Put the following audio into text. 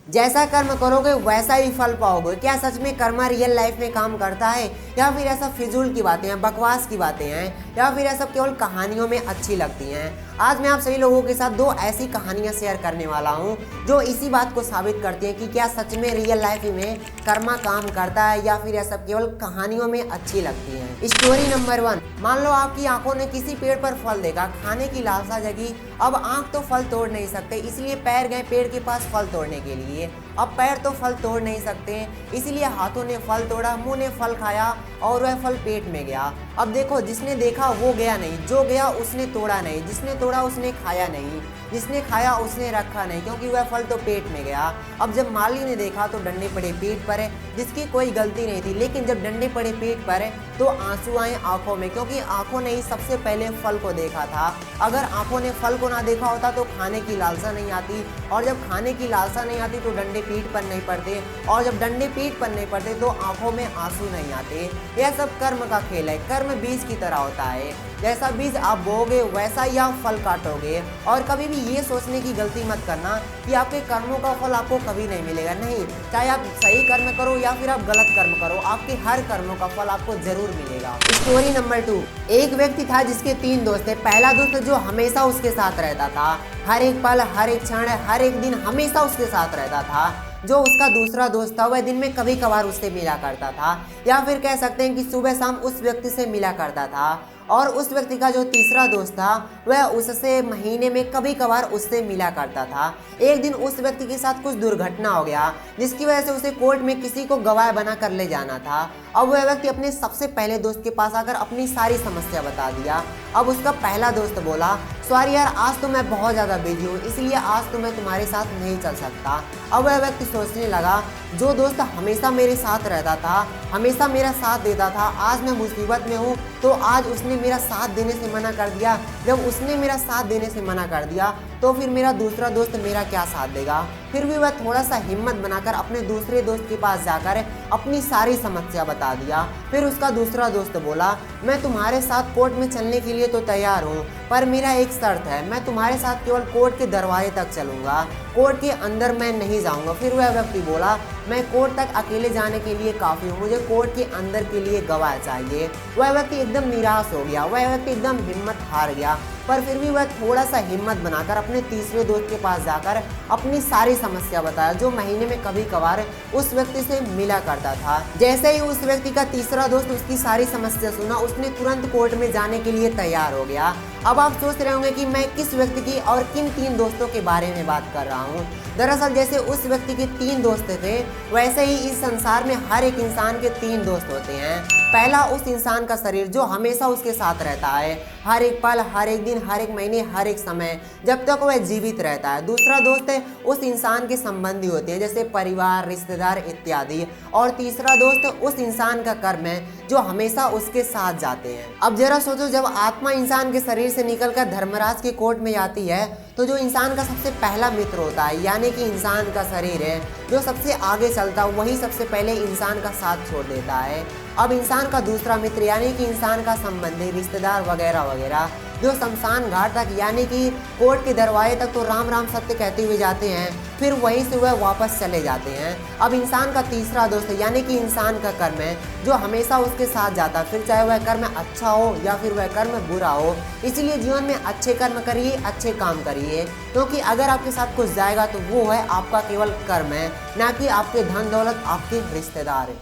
जैसा कर्म करोगे वैसा ही फल पाओगे। क्या सच में कर्म रियल लाइफ में काम करता है, या फिर ऐसा फिजूल की बातें हैं, बकवास की बातें हैं, या फिर ऐसा केवल कहानियों में अच्छी लगती हैं? आज मैं आप सभी लोगों के साथ दो ऐसी कहानियां शेयर करने वाला हूं जो इसी बात को साबित करती हैं कि क्या सच में रियल लाइफ में कर्मा काम करता है, या फिर ऐसा केवल कहानियों में अच्छी लगती है। Story number 1। मान लो आपकी आंखों ने किसी पेड़ पर फल देखा, खाने की लालसा जगी। अब आंख तो फल तोड़ नहीं सकते, इसलिए पैर गए पेड़ के पास फल तोड़ने के लिए। अब पैर तो फल तोड़ नहीं सकते, इसलिए हाथों ने फल तोड़ा, मुंह ने फल खाया और वह फल पेट में गया। अब देखो, जिसने देखा वो गया नहीं, जो गया उसने तोड़ा नहीं, जिसने तोड़ा उसने खाया नहीं, जिसने खाया उसने रखा नहीं, क्योंकि वह फल तो पेट में गया। अब जब माली ने देखा तो डंडे पड़े पेट पर, जिसकी कोई गलती नहीं थी, लेकिन जब डंडे पड़े पेट पर तो आंसू आए आंखों में, क्योंकि आंखों ने ही सबसे पहले फल को देखा था। अगर आंखों ने फल को ना देखा होता तो खाने की लालसा नहीं आती, और जब खाने की लालसा नहीं आती तो डंडे पीठ पर नहीं पड़ते, और जब डंडे पीठ पर नहीं पड़ते तो आंखों में आंसू नहीं आते। यह सब कर्म का खेल है। कर्म बीज की तरह होता है, जैसा बीज आप बोओगे वैसा ही आप फल काटोगे। और कभी भी ये सोचने की गलती मत करना कि आपके कर्मों का फल आपको कभी नहीं मिलेगा। नहीं, चाहे आप सही कर्म करो या फिर आप गलत कर्म करो, आपके हर कर्मों का फल आपको जरूर मिलेगा। Story number 2। एक व्यक्ति था जिसके 3 दोस्त थे। पहला दोस्त जो हमेशा उसके साथ रहता था, हर एक पल, हर एक क्षण, हर एक दिन हमेशा उसके साथ रहता था। जो उसका दूसरा दोस्त था वह दिन में कभी कभार उससे मिला करता था, या फिर कह सकते हैं कि सुबह शाम उस व्यक्ति से मिला करता था। और उस व्यक्ति का जो तीसरा दोस्त था वह उससे महीने में कभी कभार उससे मिला करता था। एक दिन उस व्यक्ति के साथ कुछ दुर्घटना हो गया, जिसकी वजह से उसे कोर्ट में किसी को गवाह बना कर ले जाना था। अब वह व्यक्ति अपने सबसे पहले दोस्त के पास आकर अपनी सारी समस्या बता दिया। अब उसका पहला दोस्त बोला, सॉरी यार, आज तो मैं बहुत ज़्यादा बिजी हूँ, इसलिए आज तो मैं तुम्हारे साथ नहीं चल सकता। अब वह व्यक्ति सोचने लगा, जो दोस्त हमेशा मेरे साथ रहता था, हमेशा मेरा साथ देता था, आज मैं मुसीबत में हूँ तो आज उसने मेरा साथ देने से मना कर दिया। जब उसने मेरा साथ देने से मना कर दिया तो फिर मेरा दूसरा दोस्त मेरा क्या साथ देगा। फिर भी वह थोड़ा सा हिम्मत बनाकर अपने दूसरे दोस्त के पास जाकर अपनी सारी समस्या बता दिया। फिर उसका दूसरा दोस्त बोला, मैं तुम्हारे साथ कोर्ट में चलने के लिए तो तैयार हूँ, पर मेरा एक शर्त है, मैं तुम्हारे साथ केवल कोर्ट के दरवाजे तक चलूंगा, कोर्ट के अंदर मैं नहीं जाऊंगा। फिर वह व्यक्ति बोला, मैं कोर्ट तक अकेले जाने के लिए काफ़ी हूँ, मुझे कोर्ट के अंदर के लिए गवाह चाहिए। वह व्यक्ति एकदम निराश हो गया, वह व्यक्ति एकदम हिम्मत हार गया, पर फिर भी वह थोड़ा सा हिम्मत बनाकर अपने तीसरे दोस्त के पास जाकर अपनी सारी समस्या बताया, जो महीने में कभी कभार उस व्यक्ति से मिला करता था। जैसे ही उस व्यक्ति का तीसरा दोस्त उसकी सारी समस्या सुना, उसने तुरंत कोर्ट में जाने के लिए तैयार हो गया। अब आप सोच रहे होंगे कि मैं किस व्यक्ति की और किन 3 दोस्तों के बारे में बात कर रहा हूँ। दरअसल जैसे उस व्यक्ति के 3 दोस्त थे, वैसे ही इस संसार में हर एक इंसान के 3 दोस्त होते हैं। पहला उस इंसान का शरीर जो हमेशा उसके साथ रहता है, हर एक पल, हर एक दिन, हर एक महीने, हर एक समय, जब तक वह जीवित रहता है। दूसरा दोस्त है उस इंसान के संबंधी होते हैं, जैसे परिवार, रिश्तेदार इत्यादि। और तीसरा दोस्त उस इंसान का कर्म है जो हमेशा उसके साथ जाते हैं। अब जरा सोचो, जब आत्मा इंसान के शरीर से निकलकर धर्मराज के कोर्ट में जाती है तो जो इंसान का सबसे पहला मित्र होता है, यानी कि इंसान का शरीर है, जो सबसे आगे चलता है, वही सबसे पहले इंसान का साथ छोड़ देता है। अब इंसान का दूसरा मित्र यानी कि इंसान का संबंधी, रिश्तेदार वगैरह वगैरह, जो शमशान घाट तक यानी कि कोर्ट के दरवाजे तक तो राम राम सत्य कहते हुए जाते हैं, फिर वहीं से वह वापस चले जाते हैं। अब इंसान का तीसरा दोस्त यानी कि इंसान का कर्म है जो हमेशा उसके साथ जाता है, फिर चाहे वह कर्म अच्छा हो या फिर वह कर्म बुरा हो। इसीलिए जीवन में अच्छे कर्म करिए, अच्छे काम करिए, क्योंकि अगर आपके साथ कुछ जाएगा तो वो है आपका केवल कर्म है, ना कि आपके धन दौलत, आपके रिश्तेदार।